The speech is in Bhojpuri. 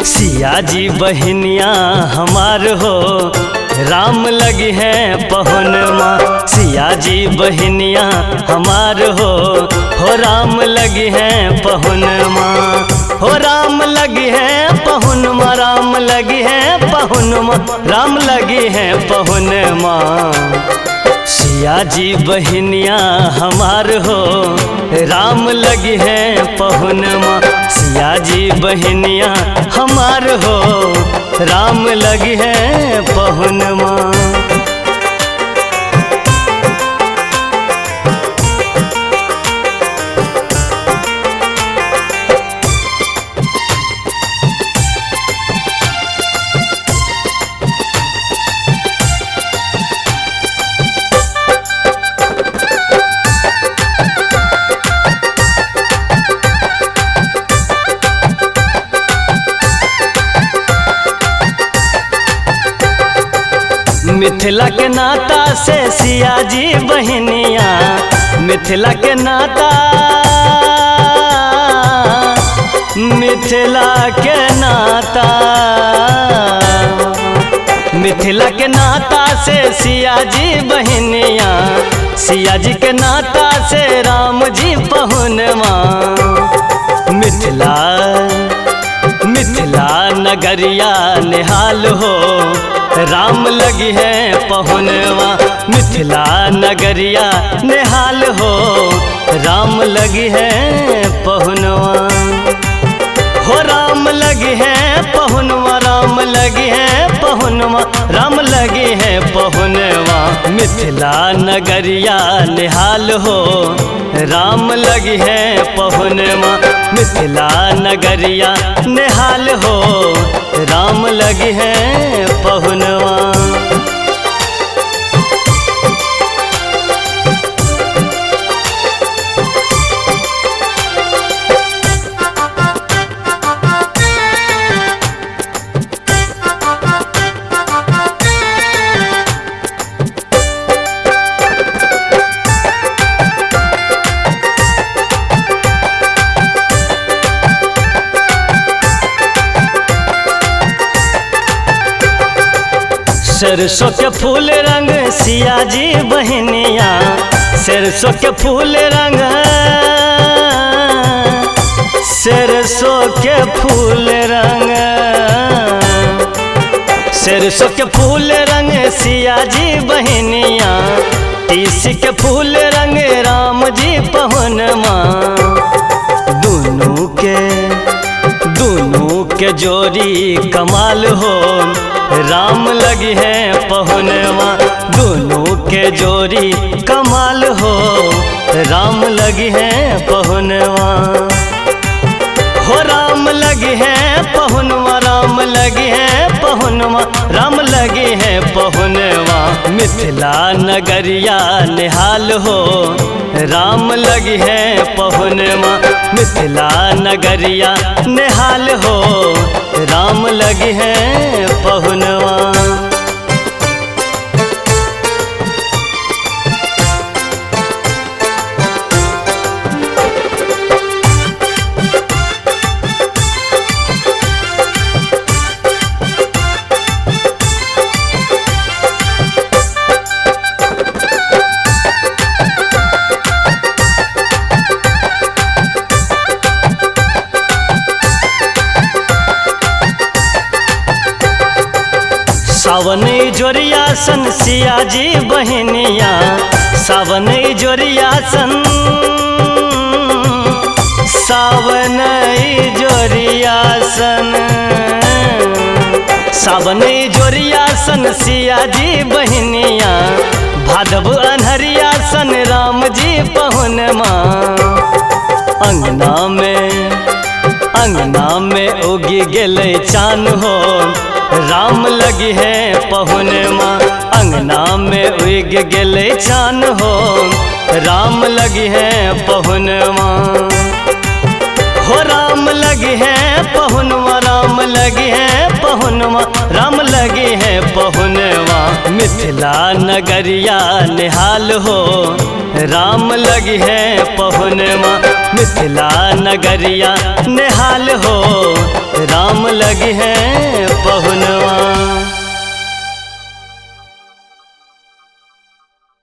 सिया जी बहनिया हमार हो, राम लगी है पहुनमा। सिया जी बहनिया हमार हो राम लगी है पहुनमा। हो राम लगी है पहुनमा, राम लगी है पहुनमा, राम लगी है पहुनमा। सिया जी बहनिया हमार हो, राम लगी है पहुनमा। सिया जी बहनिया हमार हो, राम लगी है पहुनमा। मिथिला के नाता से सिया जी बहनिया, मिथिला के नाता, मिथिला के नाता, मिथिला के नाता से सिया जी बहनिया। सिया जी के नाता से राम जी पहुनमा। मिथिला मिथिला नगरिया निहाल हो, राम लगी है पहुनवा। मिथिला नगरिया निहाल हो, राम लगी है पहुनवा। हो राम लगी है पहुनवा, राम लगी है पहुनवा, राम लगी है पहुनवा। मिथिला नगरिया निहाल हो, राम लगी है पहुनवा। मिथिला नगरिया निहाल हो, राम लगी है पहुनवा। सरसों के फूल रंग सिया जी बहनिया, सरसों के फूल रंग, सरसों के फूल रंग, सरसों के फूल रंग सिया जी बहनिया। तीसी के फूल रंग राम जी पहुनमा। दोनों के जोड़ी कमाल हो, राम लगी है पहुनवा। दोनों के जोड़ी कमाल हो, राम लगी है पहुनवा। हो राम लगी है पहुनवा, राम लगी है पहुनवा, राम लगी है पहुनवा। मिथिला नगरिया निहाल हो, राम लगी है पहुनवा। मिथिला नगरिया निहाल हो, राम लगी है पहुनवा। सावन जोरिया सन सिया जी बहनिया, सावन जोरिया सन, सावन जोरिया सन, सावन जोरिया सन सिया जी बहनिया। भादव अनहरिया सन राम जी पहुनमा। अंगना में उगी गेले चान हो, राम लगी है पहुनमा। अंगना में उग गेले चान हो, राम लगी है पहुनमा। हो राम लगी है पहुनमा, राम लगी है पहुनमा, राम लगी है पहुनवा। मिथिला नगरिया निहाल हो, राम लगी है पहुनमा। मिथिला नगरिया निहाल हो राम लगी है पहुन